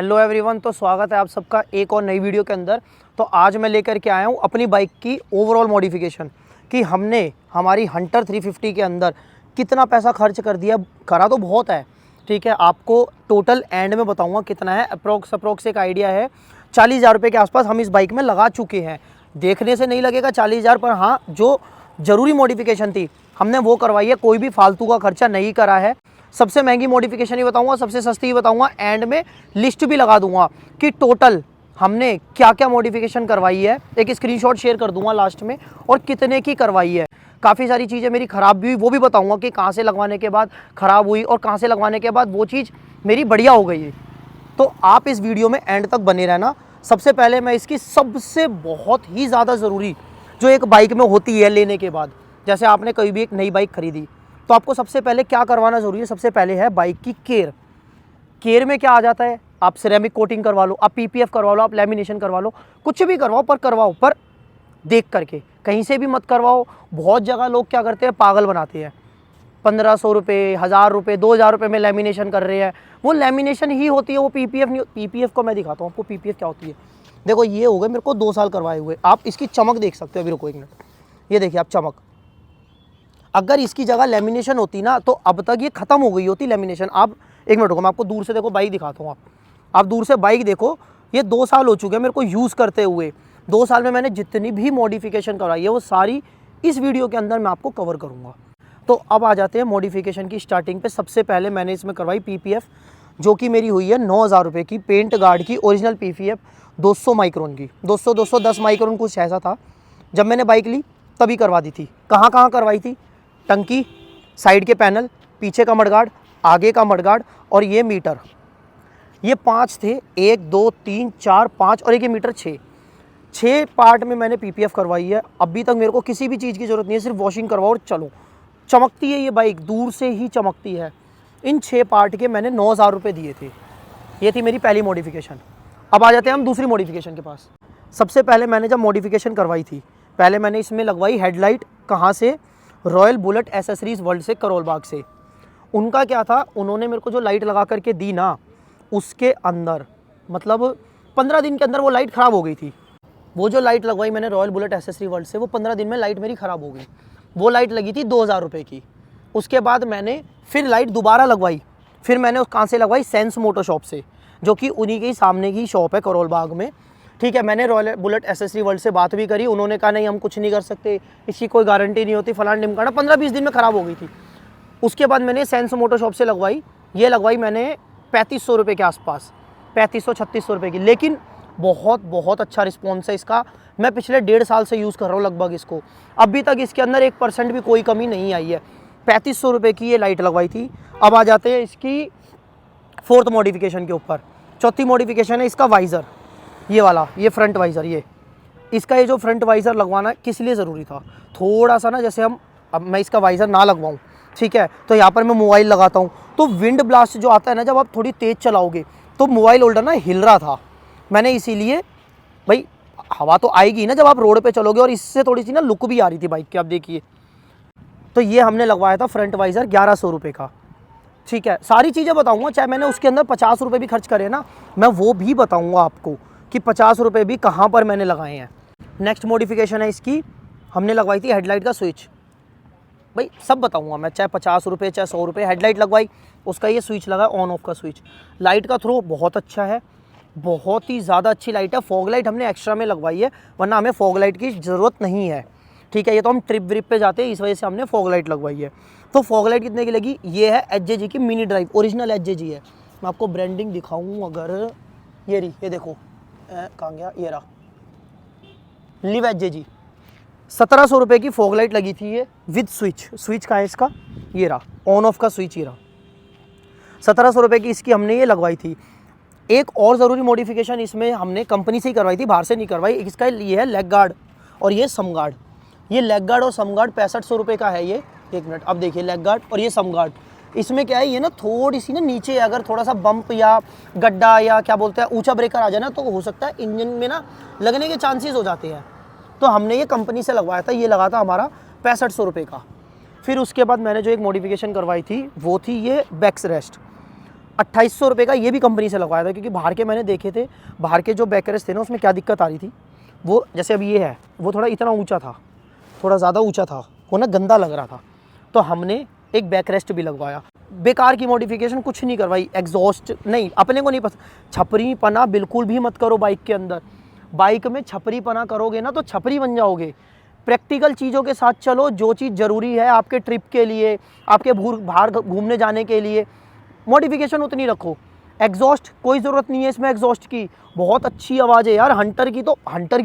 Hello everyone, तो स्वागत है आप सबका एक और नई वीडियो के अंदर। तो आज मैं लेकर के आया हूँ अपनी बाइक की ओवरऑल मॉडिफिकेशन कि हमने हमारी हंटर 350 के अंदर कितना पैसा खर्च कर दिया। करा तो बहुत है, ठीक है, आपको टोटल एंड में बताऊँगा कितना है। अप्रोक्स एक आइडिया है 40,000 रुपये के आसपास हम इस बाइक में लगा चुके हैं। देखने से नहीं लगेगा 40,000, पर हाँ, जो ज़रूरी मॉडिफिकेशन थी हमने वो करवाई है। कोई भी फालतू का खर्चा नहीं करा है। सबसे महंगी मॉडिफिकेशन ही बताऊंगा, सबसे सस्ती ही बताऊंगा, एंड में लिस्ट भी लगा दूंगा कि टोटल हमने क्या क्या मॉडिफिकेशन करवाई है। एक स्क्रीनशॉट शेयर कर दूंगा लास्ट में, और कितने की करवाई है। काफ़ी सारी चीज़ें मेरी ख़राब भी हुई, वो भी बताऊंगा कि कहाँ से लगवाने के बाद ख़राब हुई और कहाँ से लगवाने के बाद वो चीज़ मेरी बढ़िया हो गई है। तो आप इस वीडियो में एंड तक बने रहना। सबसे पहले मैं इसकी सबसे बहुत ही ज़्यादा ज़रूरी जो एक बाइक में होती है लेने के बाद, जैसे आपने कोई भी एक नई बाइक खरीदी तो आपको सबसे पहले क्या करवाना ज़रूरी है। सबसे पहले है बाइक की केयर। केयर में क्या आ जाता है, आप सिरेमिक कोटिंग करवा लो, आप पीपीएफ करवा लो, आप लेमिनेशन करवा लो, कुछ भी करवाओ, पर करवाओ, पर देख करके, कहीं से भी मत करवाओ। बहुत जगह लोग क्या करते हैं, पागल बनाते हैं। 1500 रुपये, 1000 रुपये, 2000 रुपये में लेमिनेशन कर रहे हैं। वो लेमिनेशन ही होती है, वो पीपीएफ नहीं। पीपीएफ को मैं दिखाता हूँ आपको पीपीएफ क्या होती है। देखो, ये हो गए मेरे को 2 साल करवाए हुए। आप इसकी चमक देख सकते हो। अभी रुको एक मिनट, ये देखिए आप चमक। अगर इसकी जगह लेमिनेशन होती ना तो अब तक ये ख़त्म हो गई होती लेमिनेशन। आप एक मिनट रुको, मैं आपको दूर से देखो बाइक दिखाता हूँ। आप दूर से बाइक देखो, ये 2 साल हो चुके हैं मेरे को यूज़ करते हुए। 2 साल में मैंने जितनी भी मॉडिफिकेशन करवाई है वो सारी इस वीडियो के अंदर मैं आपको कवर करूँगा। तो अब आ जाते हैं मॉडिफिकेशन की स्टार्टिंग पे। सबसे पहले मैंने इसमें करवाई पीपीएफ, जो कि मेरी हुई है 9,000 रुपये की। पेंट गार्ड की ओरिजिनल पीपीएफ 200 माइक्रोन की, 210 माइक्रोन कुछ ऐसा था। जब मैंने बाइक ली तभी करवा दी थी। कहाँ कहाँ करवाई थी, टंकी, साइड के पैनल, पीछे का मडगार्ड, आगे का मडगार्ड और ये मीटर। ये 5 थे, 1 2 3 4 5 और एक ये मीटर 6 पार्ट में मैंने पीपीएफ करवाई है। अभी तक मेरे को किसी भी चीज़ की ज़रूरत नहीं है, सिर्फ वॉशिंग करवाओ और चलो। चमकती है ये बाइक, दूर से ही चमकती है। इन 6 पार्ट के मैंने 9,000 रुपये दिए थे। ये थी मेरी पहली मॉडिफिकेशन। अब आ जाते हैं हम दूसरी मॉडिफिकेशन के पास। सबसे पहले मैंने जब मॉडिफिकेशन करवाई थी, पहले मैंने इसमें लगवाई हेडलाइट। कहाँ से, रॉयल बुलेट एसेसरीज़ वर्ल्ड से, करोल बाग से। उनका क्या था, उन्होंने मेरे को जो लाइट लगा करके दी ना, उसके अंदर मतलब 15 दिन के अंदर वो लाइट ख़राब हो गई थी। वो जो लाइट लगवाई मैंने रॉयल बुलेट एसेसरी वर्ल्ड से, वो 15 दिन में लाइट मेरी ख़राब हो गई। वो लाइट लगी थी 2,000 रुपये की। उसके बाद मैंने फिर लाइट दोबारा लगवाई। फिर मैंने उस कहाँ से लगवाई, सेंस मोटर शॉप से, जो कि उन्हीं के सामने की शॉप है करोल बाग में। ठीक है, मैंने रॉयल बुलेट एसेसरी वर्ल्ड से बात भी करी। उन्होंने कहा नहीं, हम कुछ नहीं कर सकते, इसकी कोई गारंटी नहीं होती, फलान ढिमकाना। 15-20 दिन में ख़राब हो गई थी। उसके बाद मैंने सेंस मोटर शॉप से लगवाई। ये लगवाई मैंने 3500 रुपये के आसपास, 3500-3600 रुपये की। लेकिन बहुत बहुत अच्छा रिस्पॉन्स है इसका। मैं पिछले 1.5 साल से यूज़ कर रहा हूँ लगभग इसको। अभी तक इसके अंदर 1% भी कोई कमी नहीं आई है। 3500 रुपये की ये लाइट लगवाई थी। अब आ जाते हैं इसकी 4th मॉडिफिकेशन के ऊपर। 4थी मॉडिफिकेशन है इसका वाइज़र, ये वाला, ये फ्रंट वाइज़र। ये इसका ये जो फ्रंट वाइज़र लगवाना किस लिए ज़रूरी था, थोड़ा सा ना, जैसे अब मैं इसका वाइज़र ना लगवाऊँ, ठीक है, तो यहाँ पर मैं मोबाइल लगाता हूँ तो विंड ब्लास्ट जो आता है ना, जब आप थोड़ी तेज़ चलाओगे तो मोबाइल होल्डर ना हिल रहा था। मैंने इसीलिए, भाई हवा तो आएगी ना जब आप रोड पे चलोगे, और इससे थोड़ी सी ना लुक भी आ रही थी बाइक की, आप देखिए। तो ये हमने लगवाया था फ्रंट वाइज़र 1100 रुपये का। ठीक है, सारी चीज़ें बताऊँगा, चाहे मैंने उसके अंदर 50 रुपये भी खर्च करे ना, मैं वो भी बताऊँगा आपको कि 50 रुपये भी कहाँ पर मैंने लगाए हैं। नेक्स्ट मॉडिफिकेशन है इसकी, हमने लगवाई थी हेडलाइट का स्विच। भाई सब बताऊंगा मैं, चाहे 50 रुपये चाहे 100 रुपये। हेडलाइट लगवाई, उसका ये स्विच लगा, ऑन ऑफ का स्विच। लाइट का थ्रो बहुत अच्छा है, बहुत ही ज़्यादा अच्छी लाइट है। फॉग लाइट हमने एक्स्ट्रा में लगवाई है, वरना हमें फॉग लाइट की ज़रूरत नहीं है। ठीक है, ये तो हम ट्रिप व्रिप पे जाते हैं, इस वजह से हमने फॉग लाइट लगवाई है। तो फॉग लाइट कितने की लगी, ये है एचजेजी की मिनी ड्राइव, ओरिजिनल एचजेजी है। मैं आपको ब्रांडिंग दिखाऊँ अगर, ये रही, ये देखो कहाँ गया, ये रहा, लिव एचजेजी। 1700 रुपये की फॉग लाइट लगी थी ये विद स्विच। स्विच का है इसका, ये रहा, ऑन ऑफ का स्विच ये रहा। 1700 रुपये की इसकी हमने ये लगवाई थी। एक और ज़रूरी मॉडिफिकेशन इसमें हमने कंपनी से ही करवाई थी, बाहर से नहीं करवाई। इसका ये है लेग गार्ड और ये सम गार्ड। ये लेग गार्ड और सम गार्ड 6500 रुपये का है ये। एक मिनट, अब देखिए लेग गार्ड और ये सम गार्ड। इसमें क्या है, ये ना थोड़ी सी ना नीचे, अगर थोड़ा सा बम्प या गड्ढा या क्या बोलते हैं ऊंचा ब्रेकर आ जाए ना, तो हो सकता है इंजन में ना लगने के चांसेस हो जाते हैं। तो हमने ये कंपनी से लगवाया था, ये लगा था हमारा 6500 रुपये का। फिर उसके बाद मैंने जो एक मॉडिफिकेशन करवाई थी वो थी ये बैक्स रेस्ट। 2800 रुपये का ये भी कंपनी से लगवाया था, क्योंकि बाहर के मैंने देखे थे, बाहर के जो बैकरेस्ट थे ना उसमें क्या दिक्कत आ रही थी, वो जैसे अब ये है वो थोड़ा इतना ऊंचा था, थोड़ा ज़्यादा ऊंचा था, वो ना गंदा लग रहा था, तो हमने एक बैकरेस्ट भी लगवाया। बेकार की मॉडिफिकेशन कुछ नहीं करवाई, एग्जॉस्ट नहीं, अपने को नहीं पसंद। छपरी पना बिल्कुल भी मत करो बाइक के अंदर, बाइक में छपरी पना करोगे ना तो छपरी बन जाओगे। प्रैक्टिकल चीज़ों के साथ चलो, जो चीज़ ज़रूरी है आपके ट्रिप के लिए, आपके बाहर घूमने जाने के लिए, मॉडिफिकेशन उतनी रखो। एग्जॉस्ट कोई ज़रूरत नहीं है इसमें एग्जॉस्ट की, बहुत अच्छी आवाज़ है यार, हंटर की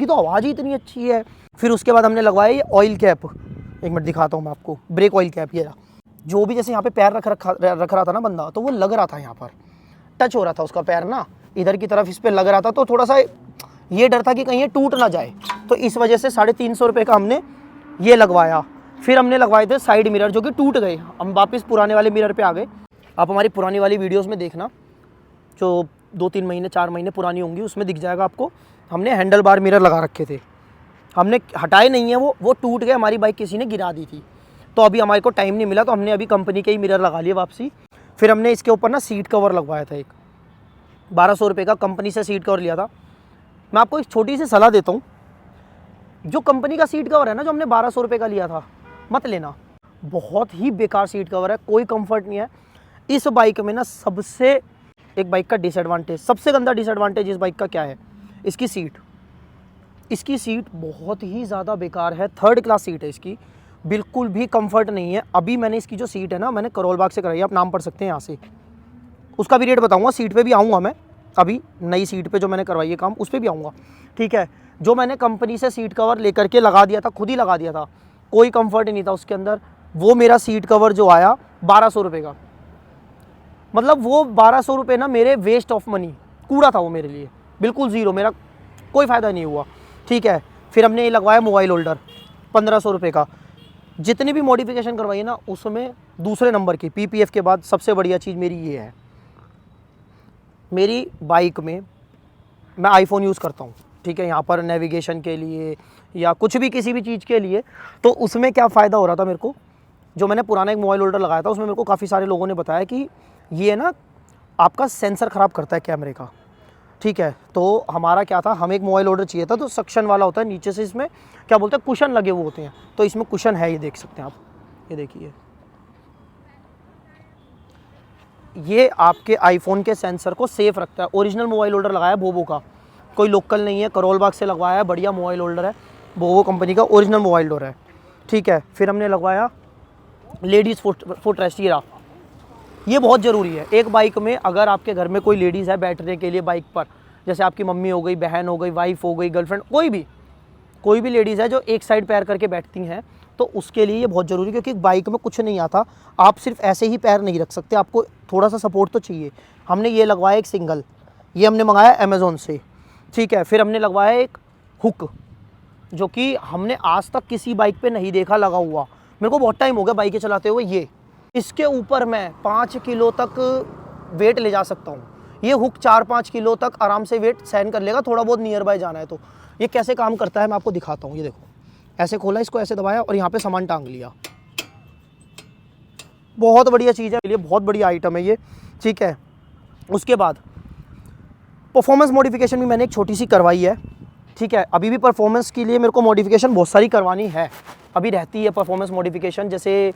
तो आवाज़ ही इतनी अच्छी है। फिर उसके बाद हमने लगवाया ये ऑयल कैप, एक मिनट दिखाता हूँ मैं आपको, ब्रेक ऑयल कैप। ये जो भी जैसे यहाँ पे पैर रख रहा था ना बंदा, तो वो लग रहा था, यहाँ पर टच हो रहा था उसका पैर ना, इधर की तरफ इस पर लग रहा था, तो थोड़ा सा ये डर था कि कहीं ये टूट ना जाए, तो इस वजह से 350 रुपये का हमने ये लगवाया। फिर हमने लगवाए थे साइड मिरर, जो कि टूट गए, हम वापस पुराने वाले मिरर पे आ गए। आप हमारी पुरानी वाली वीडियोस में देखना, जो 2-3 महीने 4 महीने पुरानी होंगी, उसमें दिख जाएगा आपको। हमने हैंडल बार मिरर लगा रखे थे, हमने हटाए नहीं है, वो टूट गए, हमारी बाइक किसी ने गिरा दी थी, तो अभी हमारे को टाइम नहीं मिला, तो हमने अभी कंपनी के ही मिरर लगा लिए वापसी। फिर हमने इसके ऊपर ना सीट कवर लगवाया था, एक 1200 रुपये का कंपनी से सीट कवर लिया था। मैं आपको एक छोटी सी सलाह देता हूँ, जो कंपनी का सीट कवर है ना, जो हमने 1200 रुपये का लिया था, मत लेना, बहुत ही बेकार सीट कवर है, कोई कंफर्ट नहीं है इस बाइक में ना। सबसे एक बाइक का डिसएडवांटेज, सबसे गंदा डिसएडवांटेज इस बाइक का क्या है, इसकी सीट बहुत ही ज़्यादा बेकार है, 3rd क्लास सीट है इसकी, बिल्कुल भी कंफर्ट नहीं है। अभी मैंने इसकी जो सीट है ना, मैंने करोल बाग से कराई है, आप नाम पढ़ सकते हैं यहाँ से, उसका भी रेट बताऊँगा, सीट पे भी आऊँगा मैं, अभी नई सीट पे जो मैंने करवाई है काम, उस पर भी आऊँगा, ठीक है। जो मैंने कंपनी से सीट कवर लेकर के लगा दिया था, खुद ही लगा दिया था, कोई कंफर्ट नहीं था उसके अंदर, वो मेरा सीट कवर जो आया 1200 रुपये का, मतलब वो 1200 रुपये ना मेरे वेस्ट ऑफ मनी, कूड़ा था वो मेरे लिए, बिल्कुल ज़ीरो, मेरा कोई फ़ायदा नहीं हुआ, ठीक है। फिर हमने ये लगवाया मोबाइल होल्डर 1500 रुपये का। जितनी भी मॉडिफिकेशन करवाई है ना, उसमें दूसरे नंबर की PPF के बाद सबसे बढ़िया चीज़ मेरी ये है, मेरी बाइक में मैं आईफोन यूज़ करता हूँ, ठीक है, यहाँ पर नेविगेशन के लिए या कुछ भी किसी भी चीज़ के लिए, तो उसमें क्या फ़ायदा हो रहा था मेरे को, जो मैंने पुराना एक मोबाइल होल्डर लगाया था, उसमें मेरे को काफ़ी सारे लोगों ने बताया कि ये ना आपका सेंसर ख़राब करता है कैमरे का, ठीक है। तो हमारा क्या था, हमें एक मोबाइल होल्डर चाहिए था, तो सक्शन वाला होता है, नीचे से इसमें क्या बोलते हैं, कुशन लगे हुए होते हैं, तो इसमें कुशन है, ये देख सकते हैं आप, ये देखिए, ये आपके आईफोन के सेंसर को सेफ रखता है। ओरिजिनल मोबाइल होल्डर लगाया बोबो का, कोई लोकल नहीं है, करोल बाग से लगवाया है, बढ़िया मोबाइल होल्डर है, बोबो कंपनी का ओरिजिनल मोबाइल होल्डर है, ठीक है। फिर हमने लगवाया लेडीज़ फुट रेस्ट, ये बहुत ज़रूरी है एक बाइक में। अगर आपके घर में कोई लेडीज़ है बैठने के लिए बाइक पर, जैसे आपकी मम्मी हो गई, बहन हो गई, वाइफ हो गई, गर्लफ्रेंड, कोई भी लेडीज़ है जो एक साइड पैर करके बैठती हैं, तो उसके लिए ये बहुत ज़रूरी है, क्योंकि बाइक में कुछ नहीं आता, आप सिर्फ ऐसे ही पैर नहीं रख सकते, आपको थोड़ा सा सपोर्ट तो चाहिए। हमने ये लगवाया एक सिंगल, ये हमने मंगाया अमेज़ोन से, ठीक है। फिर हमने लगवाया एक हुक, जो कि हमने आज तक किसी बाइक पे नहीं देखा लगा हुआ, मेरे को बहुत टाइम हो गया बाइकें चलाते हुए। ये इसके ऊपर मैं 5 किलो तक वेट ले जा सकता हूँ, ये हुक 4-5 किलो तक आराम से वेट सहन कर लेगा, थोड़ा बहुत नियर बाय जाना है तो। ये कैसे काम करता है मैं आपको दिखाता हूँ, ये देखो, ऐसे खोला, इसको ऐसे दबाया और यहाँ पे सामान टांग लिया, बहुत बढ़िया चीज़ है, ये बहुत बढ़िया आइटम है ये, ठीक है। उसके बाद परफॉर्मेंस मॉडिफिकेशन भी मैंने एक छोटी सी करवाई है, ठीक है। अभी भी परफॉर्मेंस के लिए मेरे को मॉडिफिकेशन बहुत सारी करवानी है, अभी रहती है परफॉर्मेंस मॉडिफिकेशन, जैसे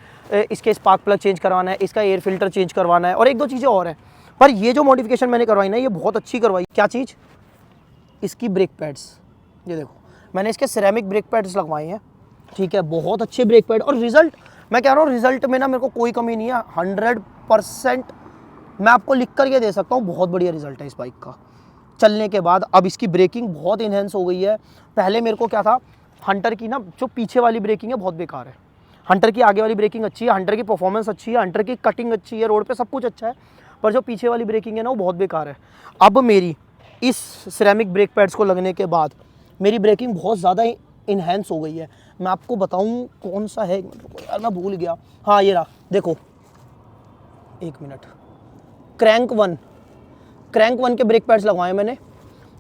इसके स्पार्क प्लग चेंज करवाना है, इसका एयर फिल्टर चेंज करवाना है, और 1-2 चीज़ें और हैं। पर ये जो मॉडिफिकेशन मैंने करवाई ना, ये बहुत अच्छी करवाई। क्या चीज़, इसकी ब्रेक पैड्स, ये देखो, मैंने इसके सिरेमिक ब्रेक पैड्स लगवाए हैं, ठीक है, बहुत अच्छे ब्रेक पैड, और रिजल्ट मैं कह रहा हूँ, रिजल्ट में ना मेरे को कोई कमी नहीं है, 100% मैं आपको लिख कर ये दे सकता हूँ, बहुत बढ़िया रिजल्ट है इस बाइक का चलने के बाद। अब इसकी ब्रेकिंग बहुत इन्हेंस हो गई है, पहले मेरे को क्या था, हंटर की ना जो पीछे वाली ब्रेकिंग है बहुत बेकार है, हंटर की आगे वाली ब्रेकिंग अच्छी है, हंटर की परफॉर्मेंस अच्छी है, हंटर की कटिंग अच्छी है, रोड पे सब कुछ अच्छा है, पर जो पीछे वाली ब्रेकिंग है ना वो बहुत बेकार है। अब मेरी इस सिरेमिक ब्रेक पैड्स को लगने के बाद मेरी ब्रेकिंग बहुत ज़्यादा इन्हेंस हो गई है। मैं आपको बताऊं कौन सा है, यार मैं भूल गया, हाँ ये रहा, देखो 1 मिनट, क्रैंक वन के ब्रेक पैड्स लगवाए मैंने,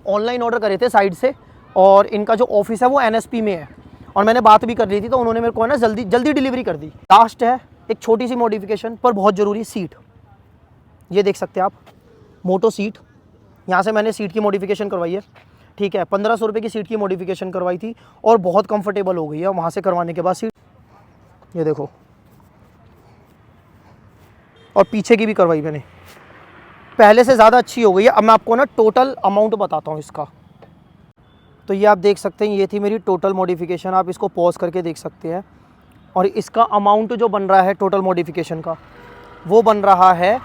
ऑनलाइन ऑर्डर करे थे साइड से, और इनका जो ऑफिस है वो NSP में है, और मैंने बात भी कर ली थी, तो उन्होंने मेरे को है ना जल्दी डिलीवरी कर दी। लास्ट है एक छोटी सी मॉडिफिकेशन पर बहुत ज़रूरी, सीट। ये देख सकते हैं आप, मोटो सीट, यहाँ से मैंने सीट की मॉडिफिकेशन करवाई है, ठीक है। 1500 रुपये की सीट की मॉडिफिकेशन करवाई थी और बहुत कंफर्टेबल हो गई है वहाँ से करवाने के बाद सीट। ये देखो, और पीछे की भी करवाई मैंने, पहले से ज़्यादा अच्छी हो गई है। अब मैं आपको ना टोटल अमाउंट बताता हूँ इसका। तो ये आप देख सकते हैं, ये थी मेरी टोटल मॉडिफिकेशन, आप इसको पॉज करके देख सकते हैं। और इसका अमाउंट जो बन रहा है टोटल मॉडिफिकेशन का, वो बन रहा है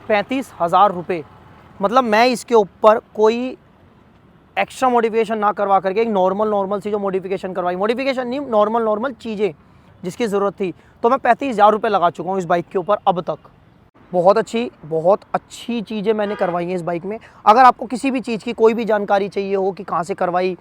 35,000 रुपये। मतलब मैं इसके ऊपर कोई एक्स्ट्रा मॉडिफिकेशन ना करवा करके एक नॉर्मल सी जो मॉडिफिकेशन करवाई, मॉडिफिकेशन नहीं, नॉर्मल चीज़ें जिसकी ज़रूरत थी, तो मैं 35,000 रुपये लगा चुका हूँ इस बाइक के ऊपर अब तक। बहुत अच्छी चीज़ें मैंने करवाई हैं इस बाइक में। अगर आपको किसी भी चीज़ की कोई भी जानकारी चाहिए हो कि कहाँ से करवाई,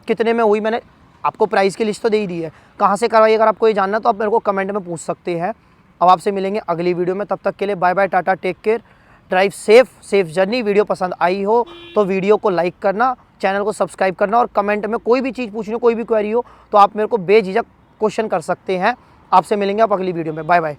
कितने में हुई, मैंने आपको प्राइस की लिस्ट तो दे ही दी है, कहाँ से करवाई अगर आपको ये जानना तो आप मेरे को कमेंट में पूछ सकते हैं। अब आपसे मिलेंगे अगली वीडियो में, तब तक के लिए bye bye, tata, take care, drive safe journey. Video पसंद आई हो तो वीडियो को लाइक करना, चैनल को सब्सक्राइब करना, और कमेंट में कोई भी चीज़ पूछनी हो, कोई भी क्वेरी हो तो आप मेरे को बेझिझक क्वेश्चन कर सकते हैं। आपसे मिलेंगे आप अगली वीडियो में, बाय बाय।